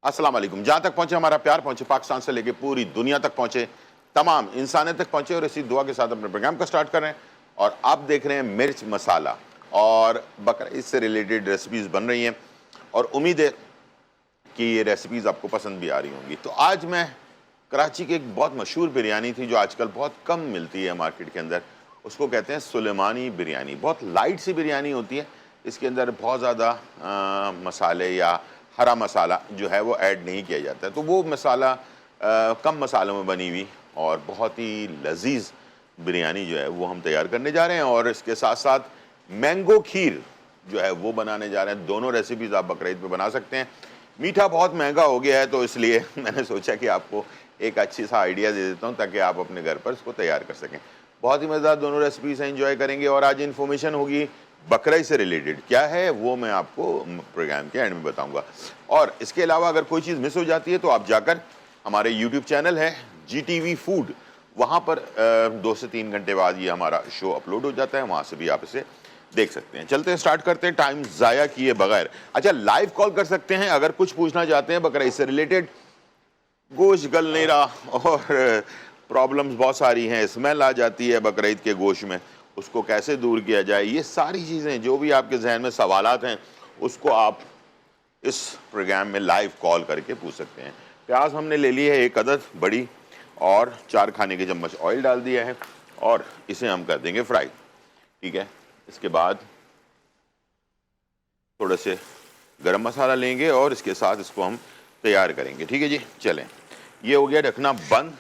अस्सलाम वालेकुम। जहाँ तक पहुँचे हमारा प्यार, पहुँचे पाकिस्तान से लेके पूरी दुनिया तक पहुँचे, तमाम इंसानियत तक पहुँचे और इसी दुआ के साथ अपने प्रोग्राम को स्टार्ट कर रहे हैं। और आप देख रहे हैं मिर्च मसाला और बकरा ईद से रिलेटेड रेसिपीज़ बन रही हैं और उम्मीद है कि ये रेसिपीज़ आपको पसंद भी आ रही होंगी। तो आज मैं कराची की एक बहुत मशहूर बिरयानी थी जो आजकल बहुत कम मिलती है मार्केट के अंदर, उसको कहते हैं सुलेमानी बिरयानी। बहुत लाइट सी बिरयानी होती है, इसके अंदर बहुत ज़्यादा मसाले या हरा मसाला जो है वो ऐड नहीं किया जाता है। तो वो मसाला कम मसालों में बनी हुई और बहुत ही लजीज बिरयानी जो है वो हम तैयार करने जा रहे हैं। और इसके साथ साथ मैंगो खीर जो है वो बनाने जा रहे हैं। दोनों रेसिपीज़ आप बकरीद पे बना सकते हैं। मीठा बहुत महंगा हो गया है तो इसलिए मैंने सोचा कि आपको एक अच्छी सा आइडिया दे देता हूँ ताकि आप अपने घर पर इसको तैयार कर सकें। बहुत ही मज़ेदार दोनों रेसिपीज़ हैं, एंजॉय करेंगे। और आज इन्फॉर्मेशन होगी बकरीद से रिलेटेड, क्या है वो मैं आपको प्रोग्राम के एंड में बताऊंगा। और इसके अलावा अगर कोई चीज़ मिस हो जाती है तो आप जाकर हमारे यूट्यूब चैनल है GTV फूड, वहाँ पर 2 से 3 घंटे बाद ये हमारा शो अपलोड हो जाता है, वहाँ से भी आप इसे देख सकते हैं। चलते हैं, स्टार्ट करते हैं टाइम ज़ाया किए बगैर। अच्छा, लाइव कॉल कर सकते हैं अगर कुछ पूछना चाहते हैं बकरीद से रिलेटेड। गोश्त गल नहीं रहा और प्रॉब्लम्स बहुत सारी हैं, स्मेल आ जाती है बकरीद के गोश्त में, उसको कैसे दूर किया जाए, ये सारी चीज़ें जो भी आपके जहन में सवालात हैं उसको आप इस प्रोग्राम में लाइव कॉल करके पूछ सकते हैं। प्याज हमने ले ली है 1 अदद बड़ी और 4 खाने के चम्मच ऑयल डाल दिया है और इसे हम कर देंगे फ्राई। ठीक है, इसके बाद थोड़े से गरम मसाला लेंगे और इसके साथ इसको हम तैयार करेंगे। ठीक है जी, चलें। ये हो गया ढकना बंद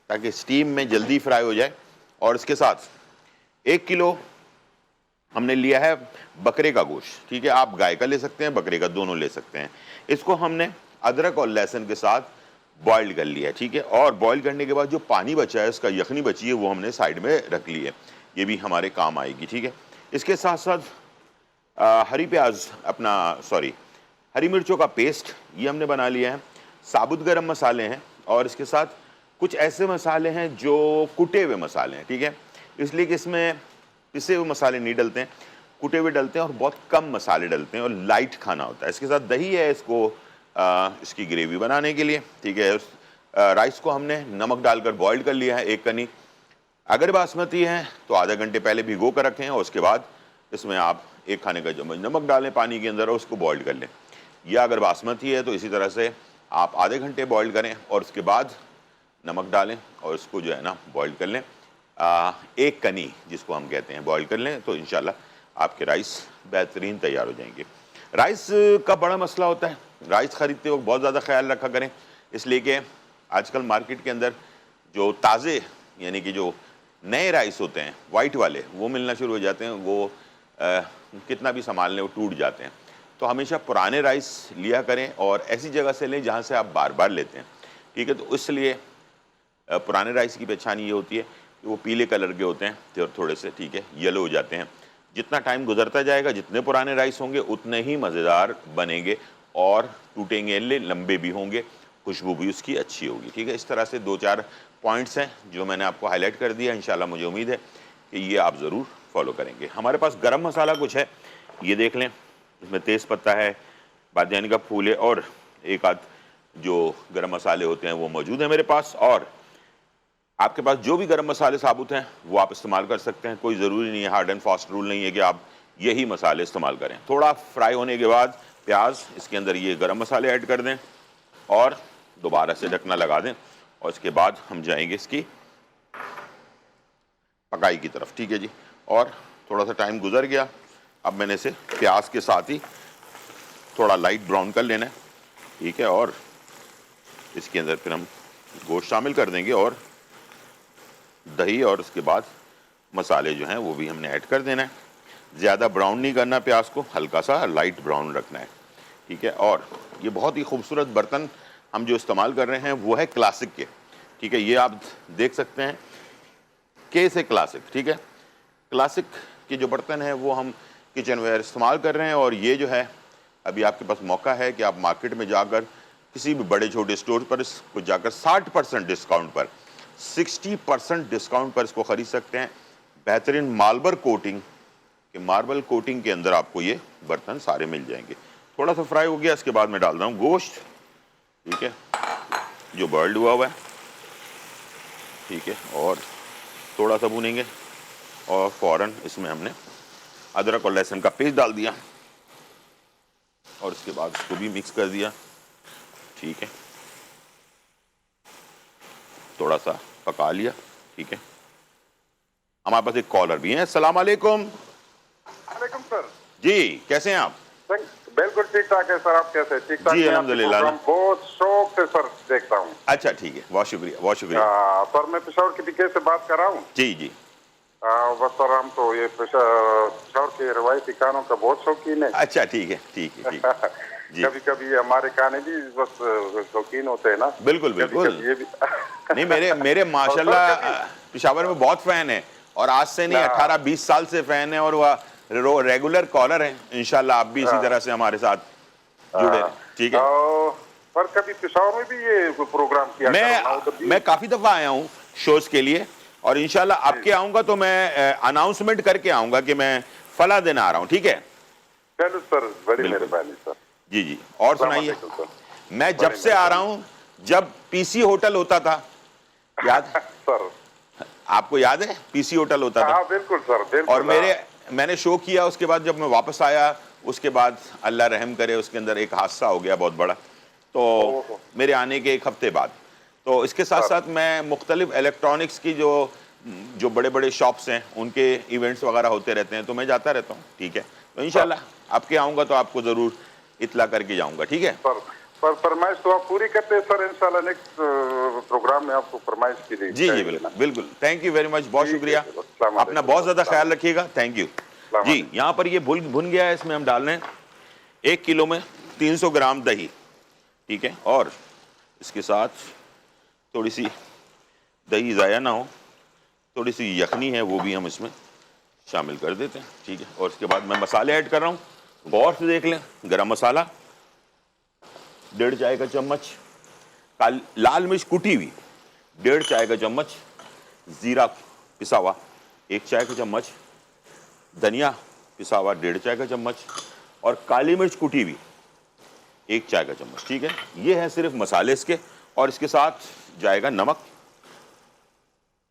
ताकि स्टीम में जल्दी फ्राई हो जाए। और इसके साथ 1 किलो हमने लिया है बकरे का गोश्त। ठीक है, आप गाय का ले सकते हैं, बकरे का, दोनों ले सकते हैं। इसको हमने अदरक और लहसुन के साथ बॉइल्ड कर लिया है। ठीक है, और बॉइल करने के बाद जो पानी बचा है, उसका यखनी बची है, वो हमने साइड में रख ली है, ये भी हमारे काम आएगी। ठीक है, इसके साथ साथ हरी प्याज हरी मिर्चों का पेस्ट ये हमने बना लिया है। साबुत गरम मसाले हैं और इसके साथ कुछ ऐसे मसाले हैं जो कुटे हुए मसाले हैं। ठीक है, इसलिए कि इसमें पिसे हुए मसाले नहीं डलते हैं, कुटे हुए डलते हैं और बहुत कम मसाले डलते हैं और लाइट खाना होता है। इसके साथ दही है इसको इसकी ग्रेवी बनाने के लिए। ठीक है, राइस को हमने नमक डालकर बॉइल्ड कर लिया है 1 कनी। अगर बासमती है तो आधा घंटे पहले भिगो कर रखें और उसके बाद इसमें आप 1 खाने का चम्मच नमक डालें पानी के अंदर और उसको बॉइल्ड कर लें। या अगर बासमती है तो इसी तरह से आप आधे घंटे बॉइल्ड करें और उसके बाद नमक डालें और इसको जो है ना बॉइल्ड कर लें। 1 कनी जिसको हम कहते हैं बॉइल कर लें तो इंशाल्लाह आपके राइस बेहतरीन तैयार हो जाएंगे। राइस का बड़ा मसला होता है, राइस ख़रीदते वक्त बहुत ज़्यादा ख्याल रखा करें, इसलिए कि आजकल मार्केट के अंदर जो ताज़े यानी कि जो नए राइस होते हैं वाइट वाले वो मिलना शुरू हो जाते हैं, वो कितना भी संभाल लें वो टूट जाते हैं। तो हमेशा पुराने राइस लिया करें और ऐसी जगह से लें जहाँ से आप बार बार लेते हैं। ठीक है, तो इसलिए पुराने राइस की पहचान ये होती है कि वो पीले कलर के होते हैं तो थोड़े से, ठीक है, येलो हो जाते हैं। जितना टाइम गुजरता जाएगा, जितने पुराने राइस होंगे उतने ही मज़ेदार बनेंगे और टूटेंगे, लंबे भी होंगे, खुशबू भी उसकी अच्छी होगी। ठीक है, इस तरह से 2-4 पॉइंट्स हैं जो मैंने आपको हाईलाइट कर दिया। इंशाल्लाह मुझे उम्मीद है कि ये आप ज़रूर फॉलो करेंगे। हमारे पास गरम मसाला कुछ है, ये देख लें, इसमें तेज़ पत्ता है, बादियानी का फूल है और 1 आध जो गरम मसाले होते हैं वो मौजूद है मेरे पास। और आपके पास जो भी गरम मसाले साबुत हैं वो आप इस्तेमाल कर सकते हैं, कोई ज़रूरी नहीं है, हार्ड एंड फास्ट रूल नहीं है कि आप यही मसाले इस्तेमाल करें। थोड़ा फ्राई होने के बाद प्याज, इसके अंदर ये गरम मसाले ऐड कर दें और दोबारा से ढकना लगा दें और इसके बाद हम जाएंगे इसकी पकाई की तरफ। ठीक है जी, और थोड़ा सा टाइम गुजर गया, अब मैंने इसे प्याज के साथ ही थोड़ा लाइट ब्राउन कर लेना है। ठीक है, और इसके अंदर फिर हम गोश्त शामिल कर देंगे और दही और उसके बाद मसाले जो हैं वो भी हमने ऐड कर देना है। ज़्यादा ब्राउन नहीं करना प्याज को, हल्का सा लाइट ब्राउन रखना है। ठीक है, और ये बहुत ही खूबसूरत बर्तन हम जो इस्तेमाल कर रहे हैं वो है क्लासिक के। ठीक है, ये आप देख सकते हैं के से क्लासिक। ठीक है, क्लासिक के जो बर्तन हैं वो हम किचन वेयर इस्तेमाल कर रहे हैं। और ये जो है अभी आपके पास मौका है कि आप मार्केट में जाकर किसी भी बड़े छोटे स्टोर पर इसको जाकर 60% डिस्काउंट पर, 60% डिस्काउंट पर इसको ख़रीद सकते हैं। बेहतरीन मार्बल कोटिंग के अंदर आपको ये बर्तन सारे मिल जाएंगे। थोड़ा सा फ्राई हो गया, इसके बाद मैं डाल रहा हूँ गोश्त। ठीक है, जो बॉइल्ड हुआ हुआ है, ठीक है। और थोड़ा सा भूनेंगे और फ़ौरन इसमें हमने अदरक और लहसुन का पेस्ट डाल दिया और उसके बाद इसको भी मिक्स कर दिया, ठीक है। थोड़ा सा पका लिया, ठीक है। हमारे पास एक कॉलर भी है। अस्सलाम वालेकुम। वालेकुम सर जी, कैसे हैं आप? बिल्कुल ठीक ठाक है सर। आप कैसे? ठीक ठाक जी, है। अल्हम्दुलिल्लाह। बहुत शौक से सर देखता हूँ। अच्छा, ठीक है, बहुत शुक्रिया, बहुत शुक्रिया। सर मैं पेशावर की पीके से बात कर रहा हूँ। जी जी। बस सर हम तो ये पेशावर के रवायती खानों का बहुत शौकीन है। अच्छा, ठीक है, ठीक है, ठीक है। जी, कभी कभी हमारे खाने भी बस शौकीन होते हैं ना। बिल्कुल कभी बिल्कुल। कभी ये भी नहीं, मेरे मेरे और सर माशाल्लाह कभी पेशावर में बहुत फैन है, और आज से नहीं, ना 18-20 साल से फैन है, और वह रेगुलर कॉलर हैं। इंशाल्लाह आप भी इसी तरह से हमारे साथ जुड़े रहें, ठीक है। पर कभी पेशावर में भी ये प्रोग्राम किया करो ना, उधर भी। मैं काफ़ी दफ़ा आया हूँ शोज़ के लिए, और इंशाल्लाह आपके आऊँगा तो मैं अनाउंसमेंट करके आऊँगा कि मैं फला दिन आ रहा हूँ, ठीक है। चलो सर, बड़ी बिल्कुल। मेहरबानी सर। जी जी। और अस्सलाम सुनाइए। वालेकुम सर। मैं जब से आ रहा हूँ, जब पीसी होटल होता था, याद सर आपको याद है? पीसी होटल होता था, हाँ बिल्कुल सर, बिल्कुल। और मैंने शो किया, उसके बाद जब मैं वापस आया, उसके बाद अल्लाह रहम करे उसके अंदर एक हादसा हो गया बहुत बड़ा, तो ओहो मेरे आने के एक हफ्ते बाद। तो इसके साथ सर। साथ मैं मुख्तलिफ इलेक्ट्रॉनिक्स की जो जो बड़े बड़े शॉप्स हैं, उनके इवेंट्स वगैरह होते रहते हैं, तो मैं जाता रहता हूँ, ठीक है। तो सर इंशाल्लाह आपके आऊँगा तो आपको ज़रूर इत्ला करके जाऊँगा, ठीक है। पर फरमाइश तो आप पूरी करते हैं सर। इंशाल्लाह नेक्स्ट प्रोग्राम में आपको फरमाइश की जी जी, कहेंगे ना। बिल्कुल बिल्कुल। थैंक यू वेरी मच, बहुत ठीक है शुक्रिया। सर। अस्सलाम अपना वालेकुम बहुत सर। ज़्यादा अस्सलाम ख्याल रखिएगा। थैंक यू जी। वालेकुम। यहाँ पर ये भुन गया है, इसमें हम डाल रहे हैं 1 किलो में 300 ग्राम दही, ठीक है। और इसके साथ थोड़ी सी दही ज़ाया ना हो, थोड़ी सी यखनी है, वो भी हम इसमें शामिल कर देते हैं, ठीक है। और इसके बाद मैं मसाले ऐड कर रहा हूँ, गौर से देख लें। गरम मसाला 1.5 चाय का चम्मच, लाल मिर्च कुटी हुई 1.5 चाय का चम्मच, ज़ीरा पिसा हुआ 1 चाय का चम्मच, धनिया पिसा हुआ 1.5 चाय का चम्मच, और काली मिर्च कुटी हुई 1 चाय का चम्मच, ठीक है। ये है सिर्फ मसाले इसके। और इसके साथ जाएगा नमक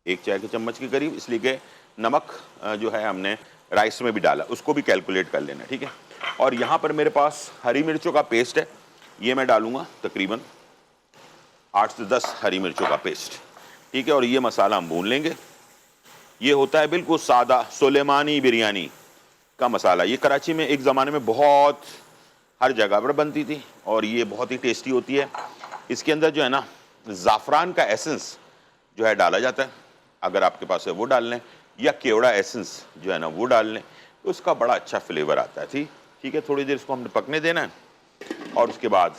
1 चाय के चम्मच के करीब, इसलिए कि नमक जो है हमने राइस में भी डाला, उसको भी कैलकुलेट कर लेना, ठीक है। और यहाँ पर मेरे पास हरी मिर्चों का पेस्ट है, ये मैं डालूंगा तकरीबन 8 से 10 हरी मिर्चों का पेस्ट, ठीक है। और ये मसाला हम भून लेंगे। ये होता है बिल्कुल सादा सुलेमानी बिरयानी का मसाला। ये कराची में एक ज़माने में बहुत हर जगह पर बनती थी, और ये बहुत ही टेस्टी होती है। इसके अंदर जो है ना, ज़ाफ़रान का एसेंस जो है डाला जाता है, अगर आपके पास है वो डाल लें, या केवड़ा एसेंस जो है ना वो डाल लें, तो उसका बड़ा अच्छा फ्लेवर आता है, ठीक है। थोड़ी देर इसको हमने पकने देना है, और उसके बाद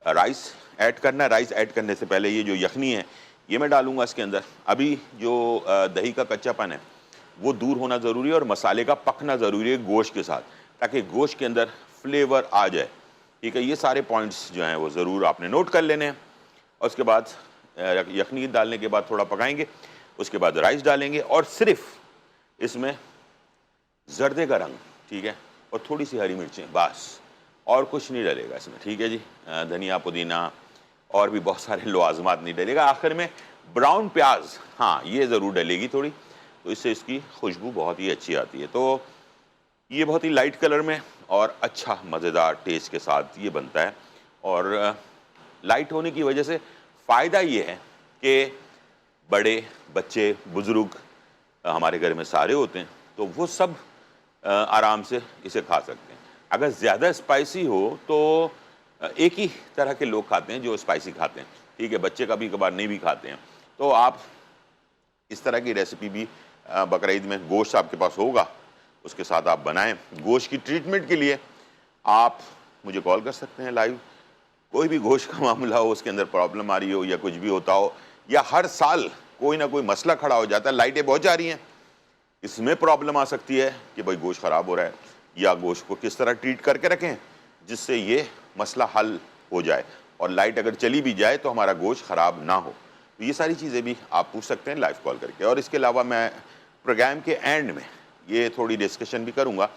राइस ऐड करना है। राइस ऐड करने से पहले ये जो यखनी है, ये मैं डालूंगा इसके अंदर। अभी जो दही का कच्चापन है वो दूर होना ज़रूरी है, और मसाले का पकना ज़रूरी है गोश्त के साथ, ताकि गोश्त के अंदर फ्लेवर आ जाए, ठीक है। ये सारे पॉइंट्स जो हैं वो ज़रूर आपने नोट कर लेने हैं। और उसके बाद यखनी डालने के बाद थोड़ा पकाएंगे, उसके बाद राइस डालेंगे, और सिर्फ इसमें जर्दे का रंग, ठीक है, और थोड़ी सी हरी मिर्चें, बस, और कुछ नहीं डलेगा इसमें, ठीक है जी। धनिया पुदीना और भी बहुत सारे लवाजमात नहीं डलेगा। आखिर में ब्राउन प्याज, हाँ, ये ज़रूर डलेगी थोड़ी, तो इससे इसकी खुशबू बहुत ही अच्छी आती है। तो ये बहुत ही लाइट कलर में और अच्छा मज़ेदार टेस्ट के साथ ये बनता है। और लाइट होने की वजह से फ़ायदा ये है कि बड़े, बच्चे, बुज़ुर्ग हमारे घर में सारे होते हैं, तो वो सब आराम से इसे खा सकते हैं। अगर ज़्यादा स्पाइसी हो तो एक ही तरह के लोग खाते हैं जो स्पाइसी खाते हैं, ठीक है। बच्चे कभी कभार नहीं भी खाते हैं, तो आप इस तरह की रेसिपी भी बकरीद में गोश्त आपके पास होगा, उसके साथ आप बनाएं। गोश्त की ट्रीटमेंट के लिए आप मुझे कॉल कर सकते हैं लाइव। कोई भी गोश्त का मामला हो, उसके अंदर प्रॉब्लम आ रही हो, या कुछ भी होता हो, या हर साल कोई ना कोई मसला खड़ा हो जाता है, लाइटें बहुत जा रही हैं, इसमें प्रॉब्लम आ सकती है कि भाई गोश्त ख़राब हो रहा है, या गोश्त को किस तरह ट्रीट करके रखें जिससे ये मसला हल हो जाए, और लाइट अगर चली भी जाए तो हमारा गोश्त ख़राब ना हो। तो ये सारी चीज़ें भी आप पूछ सकते हैं लाइव कॉल करके। और इसके अलावा मैं प्रोग्राम के एंड में ये थोड़ी डिस्कशन भी करूँगा,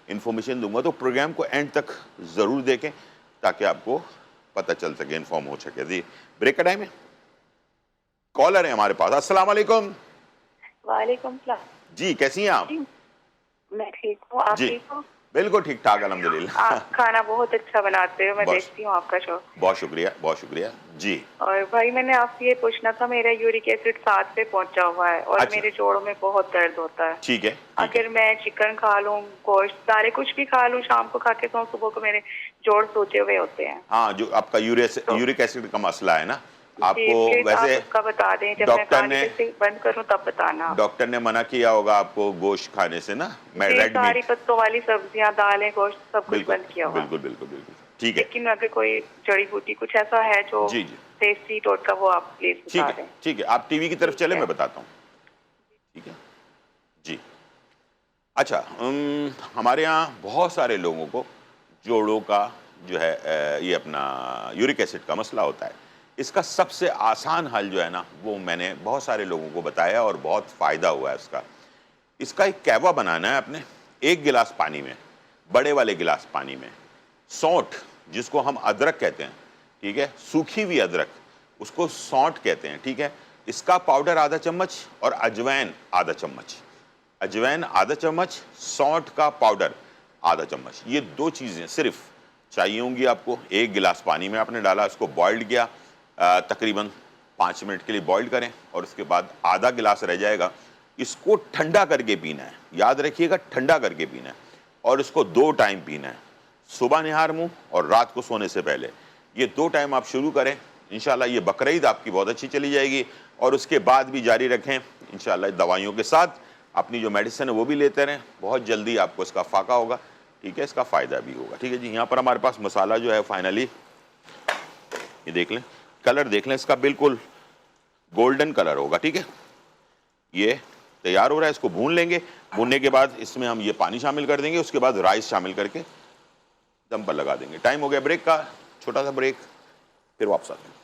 इन्फॉर्मेशन दूंगा, तो प्रोग्राम को एंड तक ज़रूर देखें ताकि आपको पता चल सके, इन्फॉर्म हो सके। जी ब्रेक का टाइम है, कॉलर है हमारे पास। अस्सलाम वालेकुम। वालेकुम सलाम। जी कैसी हैं आप? जी, मैं ठीक हूँ, आप जी ठीक हो? बिल्कुल ठीक ठाक अल्हम्दुलिल्लाह। आप खाना बहुत अच्छा बनाते हो, मैं बहुत देखती हूँ आपका शो। बहुत शुक्रिया, बहुत शुक्रिया जी। और भाई मैंने आपसे ये पूछना था, मेरा यूरिक एसिड 7 पे पहुंचा हुआ है और अच्छा मेरे जोड़ों में बहुत दर्द होता है। ठीक है, ठीक है। अगर मैं चिकन खा लूँ, गोश्त, सारे कुछ भी खा लूँ, शाम को खा के तो सुबह को मेरे जोड़ सूजे हुए होते हैं। हाँ, जो आपका तो यूरिक एसिड का मसला है ना, जी आपको प्लीज आप वैसे उसका बता दें, जब मैं डॉक्टर खाने ने से बंद करूँ तब बताना आप। डॉक्टर ने मना किया होगा आपको गोश्त खाने से ना, मैं जी रेड सारी मीट। पत्तों वाली सब्जियां, दालें, गोश्त सब कुछ बिल्कुल बंद किया हुआ है। बिल्कुल बिल्कुल बिल्कुल ठीक है। लेकिन अगर कोई जड़ी बूटी कुछ ऐसा है जो जी जी देसी टोटका, वो आप प्लीज ठीक बता है, दें। ठीक है। आप टीवी की तरफ ठीक चले, है। मैं बताता हूँ। ठीक है जी। अच्छा, हमारे यहाँ बहुत सारे लोगों को जोड़ों का जो है ये अपना यूरिक एसिड का मसला होता है। इसका सबसे आसान हल जो है ना, वो मैंने बहुत सारे लोगों को बताया और बहुत फ़ायदा हुआ है उसका। इसका एक कहवा बनाना है आपने। 1 गिलास पानी में, बड़े वाले गिलास पानी में, सौंठ जिसको हम अदरक कहते हैं, ठीक है, सूखी हुई अदरक, उसको सौंठ कहते हैं, ठीक है, इसका पाउडर आधा चम्मच और अजवाइन आधा चम्मच। अजवाइन आधा चम्मच, सौंठ का पाउडर आधा चम्मच, ये 2 चीज़ें सिर्फ चाहिए होंगी आपको। 1 गिलास पानी में आपने डाला, इसको बॉइल्ड किया, तकरीबन 5 मिनट के लिए बॉइल्ड करें और उसके बाद आधा गिलास रह जाएगा, इसको ठंडा करके पीना है। याद रखिएगा, ठंडा करके पीना है और इसको 2 टाइम पीना है, सुबह निहार मुंह और रात को सोने से पहले। ये 2 टाइम आप शुरू करें, इंशाल्लाह ये बकरीद आपकी बहुत अच्छी चली जाएगी और उसके बाद भी जारी रखें इंशाल्लाह। दवाइयों के साथ अपनी जो मेडिसिन है वो भी लेते रहें, बहुत जल्दी आपको इसका फाका होगा, ठीक है, इसका फ़ायदा भी होगा। ठीक है जी। यहाँ पर हमारे पास मसाला जो है फाइनली, ये देख लें, कलर देख लें इसका, बिल्कुल गोल्डन कलर होगा, ठीक है। ये तैयार हो रहा है, इसको भून लेंगे। भूनने के बाद इसमें हम ये पानी शामिल कर देंगे, उसके बाद राइस शामिल करके दम पर लगा देंगे। टाइम हो गया ब्रेक का, छोटा सा ब्रेक, फिर वापस आते हैं।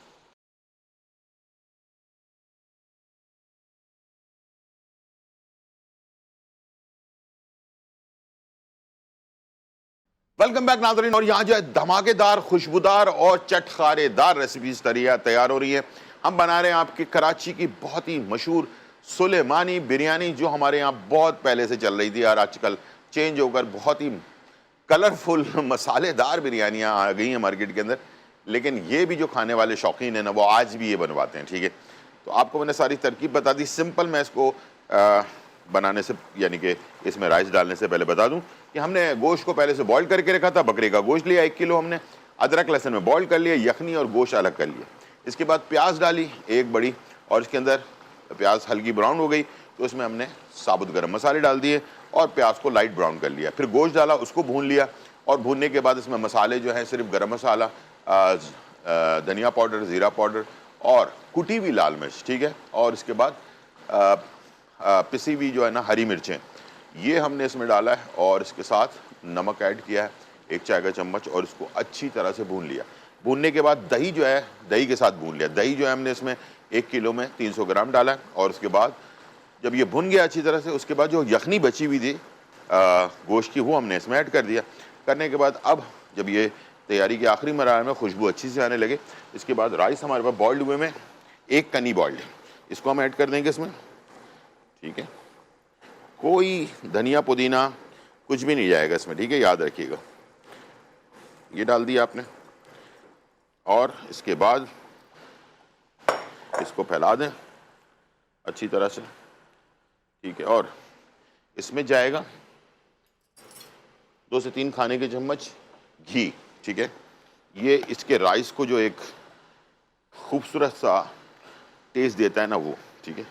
वेलकम बैक नाज़रीन। और यहाँ जो है धमाकेदार, खुशबूदार और चटखारेदार रेसिपीज तैयार हो रही है। हम बना रहे हैं आपकी कराची की बहुत ही मशहूर सुलेमानी बिरयानी, जो हमारे यहाँ बहुत पहले से चल रही थी और आजकल चेंज होकर बहुत ही कलरफुल मसालेदार बिरयानियाँ आ गई हैं मार्केट के अंदर। लेकिन ये भी जो खाने वाले शौकीन हैं ना, वो आज भी ये बनवाते हैं, ठीक है। तो आपको मैंने सारी तरकीब बता दी। सिंपल मैं इसको बनाने से, यानी कि इसमें राइस डालने से पहले बता दूं कि हमने गोश्त को पहले से बॉईल करके रखा था। बकरे का गोश्त लिया 1 किलो हमने, अदरक लहसुन में बॉईल कर लिया, यखनी और गोश्त अलग कर लिया। इसके बाद प्याज डाली 1 बड़ी, और इसके अंदर प्याज हल्की ब्राउन हो गई तो इसमें हमने साबुत गरम मसाले डाल दिए और प्याज को लाइट ब्राउन कर लिया। फिर गोश्त डाला, उसको भून लिया, और भूनने के बाद इसमें मसाले जो हैं सिर्फ गरम मसाला, धनिया पाउडर, ज़ीरा पाउडर और कुटी हुई लाल मिर्च, ठीक है, और इसके बाद पिसी हुई जो है ना हरी मिर्चें, ये हमने इसमें डाला है, और इसके साथ नमक ऐड किया है 1 चाय का चम्मच, और इसको अच्छी तरह से भून लिया। भूनने के बाद दही जो है, दही के साथ भून लिया। दही जो है हमने इसमें 1 किलो में 300 ग्राम डाला है, और उसके बाद जब ये भुन गया अच्छी तरह से, उसके बाद जो यखनी बची हुई थी गोश्त की, वो हमने इसमें ऐड कर दिया। करने के बाद अब जब ये तैयारी के आखिरी मरहले में खुशबू अच्छी से आने लगे, इसके बाद राइस हमारे पास बॉइल्ड हुए में 1 कनी बॉइल्ड, इसको हम ऐड कर देंगे इसमें, ठीक है। कोई धनिया पुदीना कुछ भी नहीं जाएगा इसमें, ठीक है, याद रखिएगा। ये डाल दिया आपने, और इसके बाद इसको फैला दें अच्छी तरह से, ठीक है। और इसमें जाएगा 2 से 3 खाने के चम्मच घी, ठीक है। ये इसके राइस को जो एक खूबसूरत सा टेस्ट देता है ना, वो, ठीक है।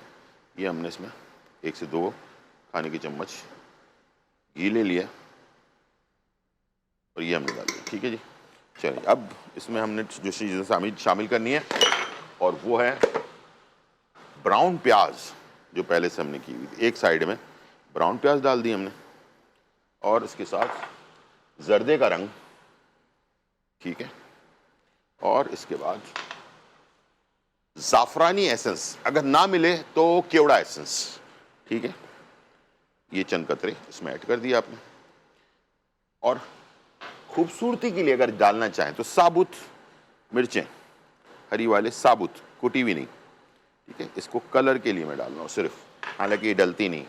ये हमने इसमें 1 से 2 खाने के चम्मच घी ले लिया और ये हमने डाल दिया, ठीक है जी। चलिए, अब इसमें हमने जो चीज़ें शामिल करनी है, और वो है ब्राउन प्याज, जो पहले से हमने की हुई थी। एक साइड में ब्राउन प्याज डाल दी हमने, और इसके साथ जर्दे का रंग, ठीक है, और इसके बाद ज़ाफ़रानी एसेंस, अगर ना मिले तो केवड़ा एसेंस, ठीक है। ये चंद कतरे इसमें ऐड कर दिया आपने, और खूबसूरती के लिए अगर डालना चाहें तो साबुत मिर्चें हरी वाले साबुत, कुटी हुई नहीं, ठीक है। इसको कलर के लिए मैं डाल रहा हूँ सिर्फ, हालांकि ये डलती नहीं।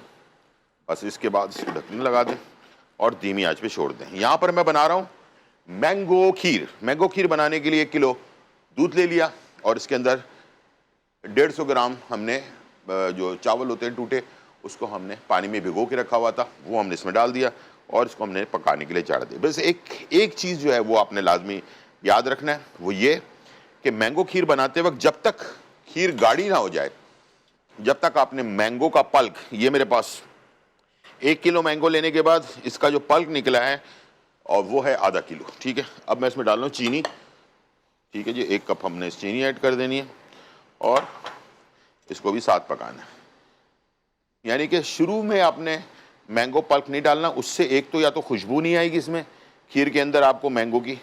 बस इसके बाद इसको ढकने लगा दें और धीमी आंच पे छोड़ दें। यहाँ पर मैं बना रहा हूँ मैंगो खीर। मैंगो खीर बनाने के लिए 1 किलो दूध ले लिया और इसके अंदर 150 ग्राम हमने जो चावल होते हैं टूटे, उसको हमने पानी में भिगो के रखा हुआ था, वो हमने इसमें डाल दिया और इसको हमने पकाने के लिए चढ़ा दिया। बस एक चीज़ जो है वो आपने लाजमी याद रखना है, वो ये कि मैंगो खीर बनाते वक्त जब तक खीर गाढ़ी ना हो जाए, जब तक आपने मैंगो का पल्क, ये मेरे पास 1 किलो मैंगो लेने के बाद इसका जो पल्क निकला है और वो है ½ किलो, ठीक है। अब मैं इसमें डाल रहा हूँ चीनी, ठीक है जी। 1 कप हमने चीनी ऐड कर देनी है और इसको भी साथ पकाना है। यानी कि शुरू में आपने मैंगो पल्प नहीं डालना, उससे एक तो या तो खुशबू नहीं आएगी इसमें, खीर के अंदर आपको मैंगो की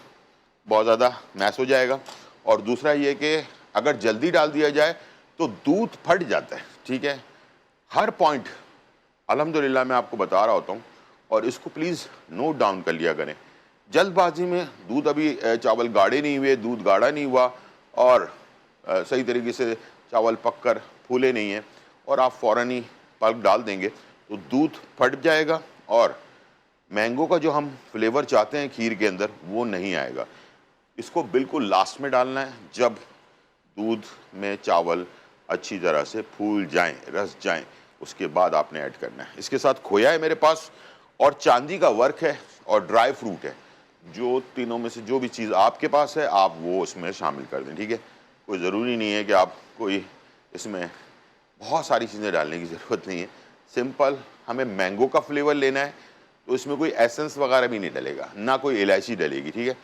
बहुत ज़्यादा मैस हो जाएगा, और दूसरा ये कि अगर जल्दी डाल दिया जाए तो दूध फट जाता है, ठीक है। हर पॉइंट अल्हम्दुलिल्लाह मैं आपको बता रहा होता हूँ, और इसको प्लीज़ नोट डाउन कर लिया करें। जल्दबाजी में दूध, अभी चावल गाढ़े नहीं हुए, दूध गाढ़ा नहीं हुआ और सही तरीके से चावल पककर फूले नहीं हैं और आप फ़ौरन ही पल्प डाल देंगे तो दूध फट जाएगा और मैंगो का जो हम फ्लेवर चाहते हैं खीर के अंदर वो नहीं आएगा। इसको बिल्कुल लास्ट में डालना है, जब दूध में चावल अच्छी तरह से फूल जाएं, रस जाएं, उसके बाद आपने ऐड करना है। इसके साथ खोया है मेरे पास और चांदी का वर्क है और ड्राई फ्रूट है। जो तीनों में से जो भी चीज़ आपके पास है आप वो उसमें शामिल कर दें, ठीक है। कोई ज़रूरी नहीं है कि आप कोई इसमें बहुत सारी चीज़ें डालने की ज़रूरत नहीं है। सिंपल हमें मैंगो का फ्लेवर लेना है तो इसमें कोई एसेंस वगैरह भी नहीं डलेगा, ना कोई इलायची डलेगी, ठीक है।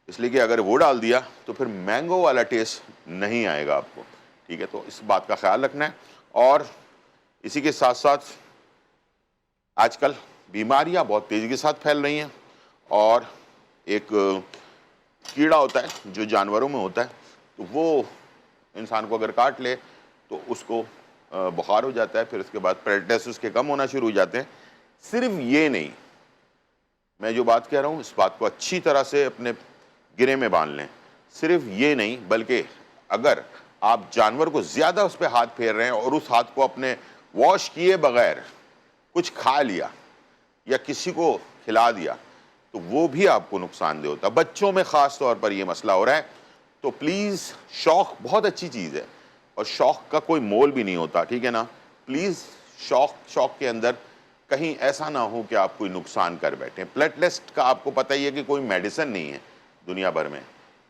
इसलिए कि अगर वो डाल दिया तो फिर मैंगो वाला टेस्ट नहीं आएगा आपको, ठीक है। तो इस बात का ख्याल रखना है। और इसी के साथ साथ आजकल बीमारियां बहुत तेज़ी के साथ फैल रही हैं और एक कीड़ा होता है जो जानवरों में होता है, तो वो इंसान को अगर काट ले तो उसको बुखार हो जाता है, फिर उसके बाद प्लेटलेट्स उसके कम होना शुरू हो जाते हैं। सिर्फ ये नहीं, मैं जो बात कह रहा हूँ इस बात को अच्छी तरह से अपने गिरे में बांध लें। सिर्फ ये नहीं बल्कि अगर आप जानवर को ज़्यादा उस पर हाथ फेर रहे हैं और उस हाथ को अपने वॉश किए बगैर कुछ खा लिया या किसी को खिला दिया तो वो भी आपको नुकसानदेह होता है। बच्चों में ख़ास तौर पर ये मसला हो रहा है। तो प्लीज़, शौक़ बहुत अच्छी चीज़ है और शौक़ का कोई मोल भी नहीं होता, ठीक है ना। प्लीज़ शौक़ के अंदर कहीं ऐसा ना हो कि आप कोई नुकसान कर बैठें। प्लेटलेट्स का आपको पता ही है कि कोई मेडिसिन नहीं है दुनिया भर में,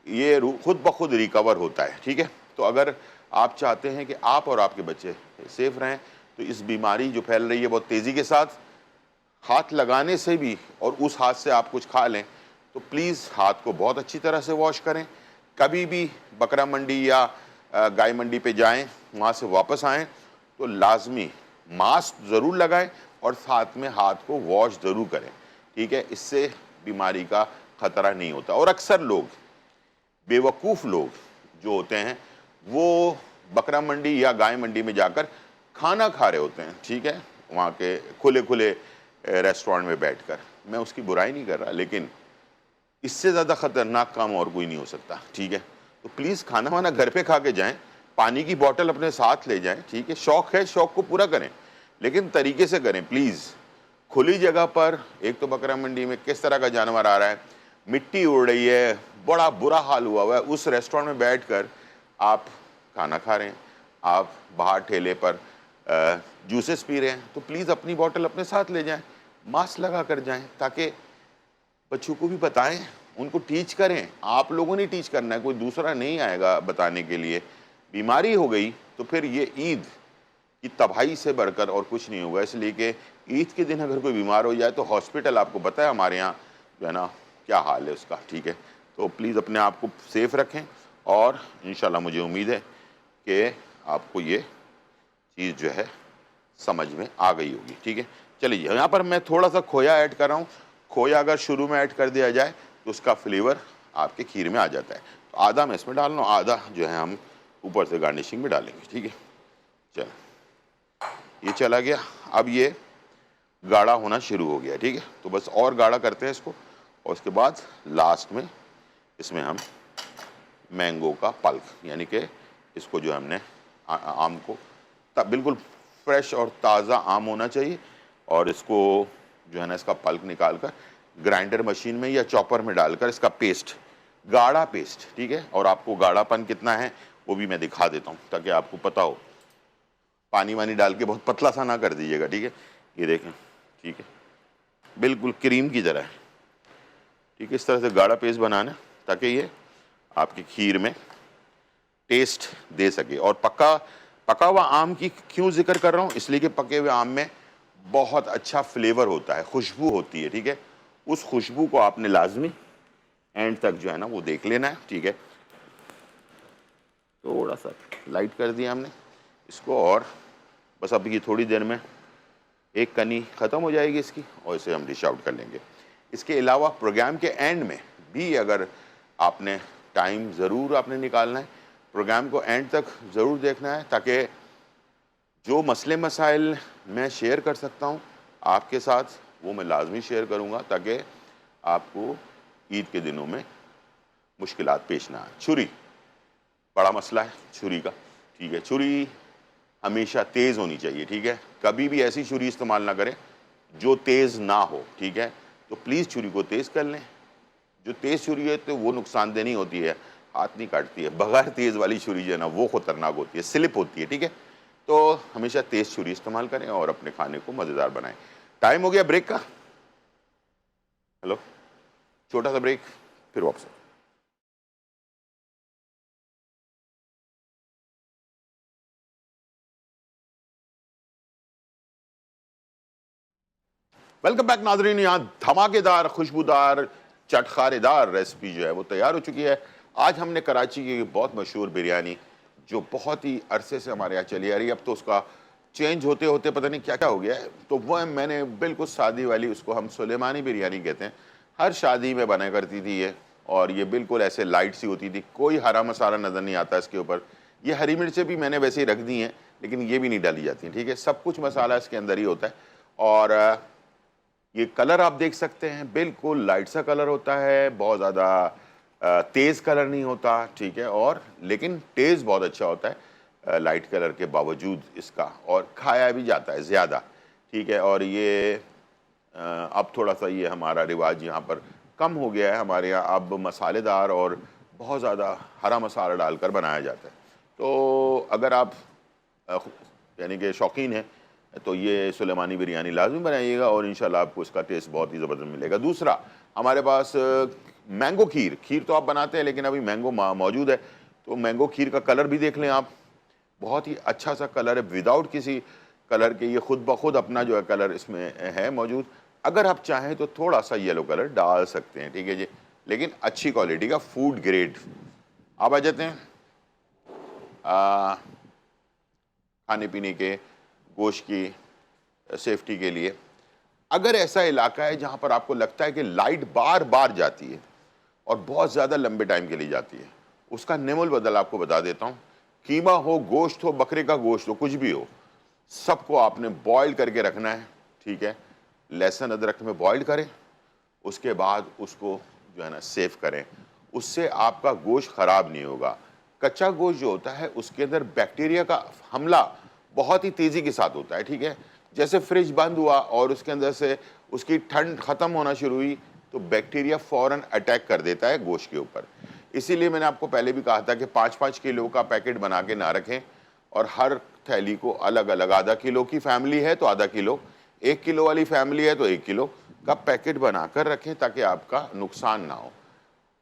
ये खुद ब खुद रिकवर होता है, ठीक है। तो अगर आप चाहते हैं कि आप और आपके बच्चे सेफ रहें तो इस बीमारी जो फैल रही है बहुत तेज़ी के साथ, हाथ लगाने से भी और उस हाथ से आप कुछ खा लें तो प्लीज़ हाथ को बहुत अच्छी तरह से वॉश करें। कभी भी बकरा मंडी या गाय मंडी पे जाएं, वहाँ से वापस आएं तो लाजमी मास्क ज़रूर लगाएं और साथ में हाथ को वॉश ज़रूर करें, ठीक है। इससे बीमारी का ख़तरा नहीं होता। और अक्सर लोग, बेवकूफ़ लोग जो होते हैं, वो बकरा मंडी या गाय मंडी में जाकर खाना खा रहे होते हैं, ठीक है, वहाँ के खुले खुले रेस्टोरेंट में बैठकर। मैं उसकी बुराई नहीं कर रहा, लेकिन इससे ज़्यादा ख़तरनाक काम और कोई नहीं हो सकता, ठीक है। तो प्लीज़ खाना वाना घर पे खा के जाएं, पानी की बोतल अपने साथ ले जाएं, ठीक है। शौक़ है, शौक़ को पूरा करें, लेकिन तरीके से करें प्लीज़। खुली जगह पर, एक तो बकरा मंडी में किस तरह का जानवर आ रहा है, मिट्टी उड़ रही है, बड़ा बुरा हाल हुआ है, उस रेस्टोरेंट में बैठकर आप खाना खा रहे हैं, आप बाहर ठेले पर जूसेस पी रहे हैं, तो प्लीज़ अपनी बोतल अपने साथ ले जाएं, मास्क लगा कर जाएं, ताकि बच्चों को भी बताएं, उनको टीच करें। आप लोगों ने टीच करना है, कोई दूसरा नहीं आएगा बताने के लिए। बीमारी हो गई तो फिर ये ईद की तबाही से बढ़कर और कुछ नहीं होगा। इसलिए कि ईद के दिन अगर कोई बीमार हो जाए तो हॉस्पिटल, आपको पता है हमारे यहाँ जो है ना क्या हाल है उसका, ठीक है। तो प्लीज़ अपने आप को सेफ रखें और इंशाल्लाह मुझे उम्मीद है कि आपको ये चीज़ जो है समझ में आ गई होगी, ठीक है। चलिए, यहाँ पर मैं थोड़ा सा खोया ऐड कर रहा हूँ। खोया अगर शुरू में ऐड कर दिया जाए तो उसका फ्लेवर आपके खीर में आ जाता है। तो आधा मैं इसमें डाल रहा हूँ, आधा जो है हम ऊपर से गार्निशिंग में डालेंगे, ठीक है। चलो, ये चला गया। अब ये गाढ़ा होना शुरू हो गया, ठीक है। तो बस और गाढ़ा करते हैं इसको और उसके बाद लास्ट में इसमें हम मैंगो का पल्प, यानी कि इसको जो हमने आम को बिल्कुल फ्रेश और ताज़ा आम होना चाहिए, और इसको जो है ना इसका पल्प निकाल कर ग्राइंडर मशीन में या चॉपर में डालकर इसका पेस्ट, गाढ़ा पेस्ट, ठीक है। और आपको गाढ़ापन कितना है वो भी मैं दिखा देता हूँ ताकि आपको पता हो। पानी वानी डाल के बहुत पतला सा ना कर दीजिएगा, ठीक है। ये देखें, ठीक है, बिल्कुल क्रीम की तरह है, ठीक है। इस तरह से गाढ़ा पेस्ट बनाना ताकि ये आपकी खीर में टेस्ट दे सके। और पका हुआ आम की क्यों जिक्र कर रहा हूँ, इसलिए कि पके हुए आम में बहुत अच्छा फ्लेवर होता है, खुशबू होती है, ठीक है। उस खुशबू को आपने लाजमी एंड तक जो है ना वो देख लेना है, ठीक है। थोड़ा सा लाइट कर दिया हमने इसको, और बस अब ये थोड़ी देर में एक कनी ख़त्म हो जाएगी इसकी, और इसे हम डिश आउट कर लेंगे। इसके अलावा प्रोग्राम के एंड में भी अगर आपने टाइम ज़रूर आपने निकालना है, प्रोग्राम को एंड तक ज़रूर देखना है, ताकि जो मसले मसाइल मैं शेयर कर सकता हूँ आपके साथ वो मैं लाजमी शेयर करूँगा, ताकि आपको ईद के दिनों में मुश्किलात पेश ना आए। छुरी बड़ा मसला है छुरी का, ठीक है। छुरी हमेशा तेज़ होनी चाहिए, ठीक है। कभी भी ऐसी छुरी इस्तेमाल ना करें जो तेज़ ना हो, ठीक है। तो प्लीज़ छुरी को तेज़ कर लें। जो तेज़ छुरी है तो वो नुकसानदेह नहीं होती है, हाथ नहीं काटती है। बगैर तेज़ वाली छुरी जो है ना वो ख़तरनाक होती है, स्लिप होती है, ठीक है। तो हमेशा तेज़ छुरी इस्तेमाल करें और अपने खाने को मज़ेदार बनाएं। टाइम हो गया ब्रेक का, हेलो, छोटा सा ब्रेक, फिर वापस। वेलकम बैक नाजरीन। यहाँ धमाकेदार खुशबूदार चटखारेदार रेसिपी जो है वो तैयार हो चुकी है। आज हमने कराची की बहुत मशहूर बिरयानी जो बहुत ही अरसे से हमारे यहाँ चली आ रही है, अब तो उसका चेंज होते होते पता नहीं क्या क्या हो गया है, तो वह मैंने बिल्कुल सादी वाली, उसको हम सुलेमानी बिरयानी कहते हैं, हर शादी में बना करती थी ये। और ये बिल्कुल ऐसे लाइट सी होती थी, कोई हरा मसाला नज़र नहीं आता इसके ऊपर। ये हरी मिर्चें भी मैंने वैसे ही रख दी हैं, लेकिन ये भी नहीं डाली जाती, ठीक है। सब कुछ मसाला इसके अंदर ही होता है। और ये कलर आप देख सकते हैं, बिल्कुल लाइट सा कलर होता है, बहुत ज़्यादा तेज़ कलर नहीं होता, ठीक है। और लेकिन टेस्ट बहुत अच्छा होता है लाइट कलर के बावजूद इसका, और खाया भी जाता है ज़्यादा, ठीक है। और ये अब थोड़ा सा ये हमारा रिवाज यहाँ पर कम हो गया है, हमारे यहाँ अब मसालेदार और बहुत ज़्यादा हरा मसाला डालकर बनाया जाता है। तो अगर आप यानी कि शौकीन हैं तो ये सुलेमानी बिरयानी लाजमी बनाइएगा, और इंशाल्लाह आपको इसका टेस्ट बहुत ही ज़बरदस्त मिलेगा। दूसरा, हमारे पास मैंगो खीर तो आप बनाते हैं, लेकिन अभी मैंगो मौजूद है, तो मैंगो खीर का कलर भी देख लें आप, बहुत ही अच्छा सा कलर है, विदाउट किसी कलर के ये खुद ब खुद अपना जो है कलर इसमें है मौजूद। अगर आप चाहें तो थोड़ा सा येलो कलर डाल सकते हैं, ठीक है जी, लेकिन अच्छी क्वालिटी का फूड ग्रेड। आप आ जाते हैं खाने पीने के गोश्त की सेफ्टी के लिए। अगर ऐसा इलाका है जहाँ पर आपको लगता है कि लाइट बार बार जाती है और बहुत ज़्यादा लंबे टाइम के लिए जाती है, उसका नेमुल बदल आपको बता देता हूँ। कीमा हो, गोश्त हो, बकरे का गोश्त हो, कुछ भी हो, सबको आपने बॉयल करके रखना है, ठीक है। लहसुन अदरक में बॉयल करें, उसके बाद उसको जो है ना सेव करें, उससे आपका गोश्त ख़राब नहीं होगा। कच्चा गोश्त जो होता है उसके अंदर बैक्टीरिया का हमला बहुत ही तेज़ी के साथ होता है, ठीक है। जैसे फ्रिज बंद हुआ और उसके अंदर से उसकी ठंड ख़त्म होना शुरू हुई तो बैक्टीरिया फ़ौरन अटैक कर देता है गोश्त के ऊपर। इसीलिए मैंने आपको पहले भी कहा था कि 5-5 किलो का पैकेट बना के ना रखें, और हर थैली को अलग अलग, आधा किलो की फैमिली है तो आधा किलो, 1 किलो वाली फैमिली है तो 1 किलो का पैकेट बनाकर रखें ताकि आपका नुकसान ना हो।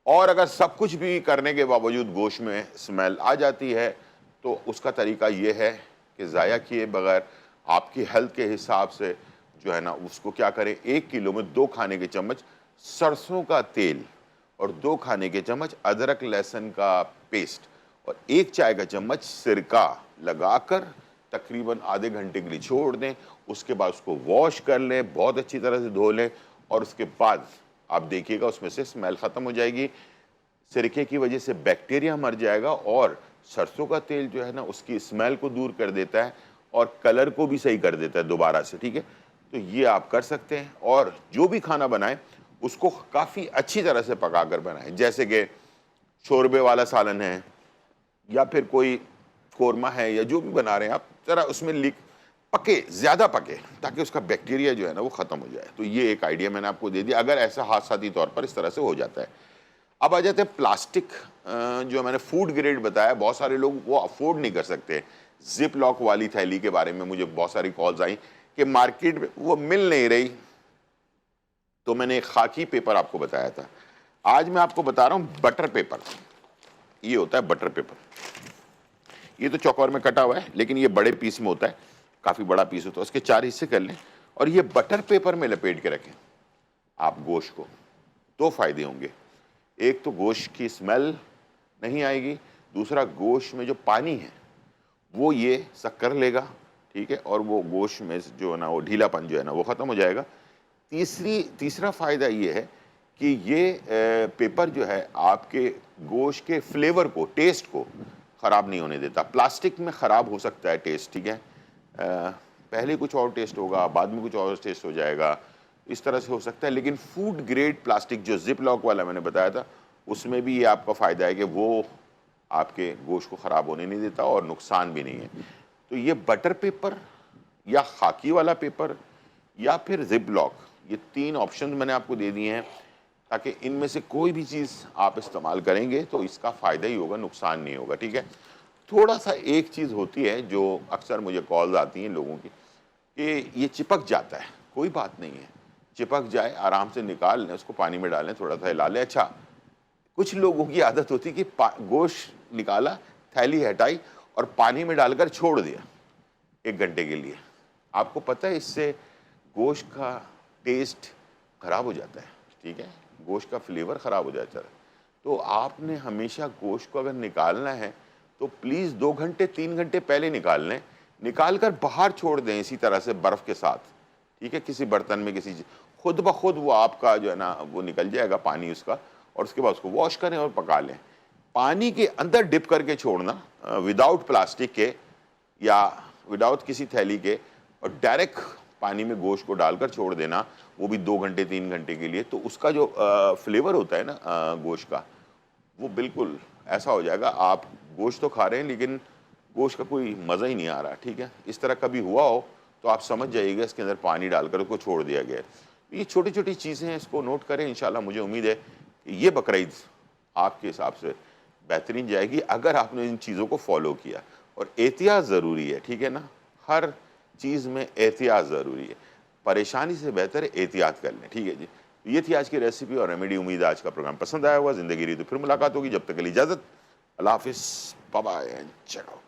और अगर सब कुछ भी करने के बावजूद गोश्त में स्मेल आ जाती है तो उसका तरीका ये है कि ज़ाया किए बगैर आपकी हेल्थ के हिसाब से जो है ना उसको क्या करें, 1 किलो में 2 खाने के चम्मच सरसों का तेल और 2 खाने के चम्मच अदरक लहसुन का पेस्ट और 1 चाय का चम्मच सिरका लगाकर तकरीबन आधे घंटे के लिए छोड़ दें। उसके बाद उसको वॉश कर लें, बहुत अच्छी तरह से धो लें, और उसके बाद आप देखिएगा उसमें से स्मेल ख़त्म हो जाएगी। सिरके की वजह से बैक्टीरिया मर जाएगा, और सरसों का तेल जो है ना उसकी स्मेल को दूर कर देता है और कलर को भी सही कर देता है दोबारा से, ठीक है। तो ये आप कर सकते हैं, और जो भी खाना बनाएं उसको काफ़ी अच्छी तरह से पका कर बनाएं। जैसे कि शोरबे वाला सालन है या फिर कोई कोरमा है या जो भी बना रहे हैं आप, ज़रा उसमें पके, ज़्यादा पके, ताकि उसका बैक्टीरिया जो है ना वो ख़त्म हो जाए। तो ये एक आइडिया मैंने आपको दे दिया, अगर ऐसा हादसाती तौर पर इस तरह से हो जाता है। अब आ जाते हैं प्लास्टिक, जो मैंने फूड ग्रेड बताया, बहुत सारे लोग वो अफोर्ड नहीं कर सकते। जिप लॉक वाली थैली के बारे में मुझे बहुत सारी कॉल्स आई कि मार्केट में वो मिल नहीं रही, तो मैंने एक खाकी पेपर आपको बताया था। आज मैं आपको बता रहा हूँ बटर पेपर। ये होता है बटर पेपर, ये तो चौकोर में कटा हुआ है, लेकिन ये बड़े पीस में होता है, काफ़ी बड़ा पीस होता है। उसके 4 हिस्से कर लें और ये बटर पेपर में लपेट के रखें आप गोश्त को। 2 फायदे होंगे, एक तो गोश्त की स्मेल नहीं आएगी, दूसरा गोश्त में जो पानी है वो ये सक कर लेगा, ठीक है, और वो गोश्त में जो है ना वो ढीलापन जो है ना वो ख़त्म हो जाएगा। तीसरा फ़ायदा ये है कि ये पेपर जो है आपके गोश्त के फ्लेवर को, टेस्ट को ख़राब नहीं होने देता। प्लास्टिक में ख़राब हो सकता है टेस्ट, ठीक है, पहले कुछ और टेस्ट होगा, बाद में कुछ और टेस्ट हो जाएगा, इस तरह से हो सकता है। लेकिन फूड ग्रेड प्लास्टिक जो जिप लॉक वाला मैंने बताया था, उसमें भी ये आपका फ़ायदा है कि वो आपके गोश्त को ख़राब होने नहीं देता और नुकसान भी नहीं है। तो ये बटर पेपर या खाकी वाला पेपर या फिर जिप लॉक, ये 3 ऑप्शन मैंने आपको दे दिए हैं, ताकि इनमें से कोई भी चीज़ आप इस्तेमाल करेंगे तो इसका फ़ायदा ही होगा, नुकसान नहीं होगा, ठीक है। थोड़ा सा एक चीज़ होती है जो अक्सर मुझे कॉल्स आती हैं लोगों की कि ये चिपक जाता है। कोई बात नहीं है, चिपक जाए, आराम से निकाल लें, उसको पानी में डालें, थोड़ा सा हिला लें। अच्छा, कुछ लोगों की आदत होती है कि गोश्त निकाला, थैली हटाई और पानी में डालकर छोड़ दिया 1 घंटे के लिए। आपको पता है इससे गोश्त का टेस्ट ख़राब हो जाता है, ठीक है, गोश्त का फ्लेवर ख़राब हो जाता है। तो आपने हमेशा गोश्त को अगर निकालना है तो प्लीज़ 2 घंटे 3 घंटे पहले निकाल लें, निकाल कर बाहर छोड़ दें इसी तरह से बर्फ़ के साथ, ठीक है, किसी बर्तन में, किसी खुद ब खुद वो आपका जो है ना वो निकल जाएगा पानी उसका, और उसके बाद उसको वॉश करें और पका लें। पानी के अंदर डिप करके छोड़ना, विदाउट प्लास्टिक के या विदाउट किसी थैली के, और डायरेक्ट पानी में गोश्त को डालकर छोड़ देना, वो भी 2 घंटे 3 घंटे के लिए, तो उसका जो फ्लेवर होता है ना गोश्त का, वो बिल्कुल ऐसा हो जाएगा, आप गोश्त तो खा रहे हैं लेकिन गोश्त का कोई मज़ा ही नहीं आ रहा, ठीक है। इस तरह कभी हुआ हो तो आप समझ जाइएगा इसके अंदर पानी डालकर उसको छोड़ दिया गया है। ये छोटी छोटी चीज़ें हैं, इसको नोट करें। इंशाल्लाह मुझे उम्मीद है कि ये बकरीद आपके हिसाब से बेहतरीन जाएगी अगर आपने इन चीज़ों को फॉलो किया। और एहतियात ज़रूरी है, ठीक है ना, हर चीज़ में एहतियात ज़रूरी है। परेशानी से बेहतर है एहतियात कर लें, ठीक है जी। ये थी आज की रेसिपी और रेमेडी। उम्मीद है आज का प्रोग्राम पसंद आया होगा। ज़िंदगी रही तो फिर मुलाकात होगी, जब तक के लिए इजाज़त, अल्लाह हाफ़िज़, bye bye and check out.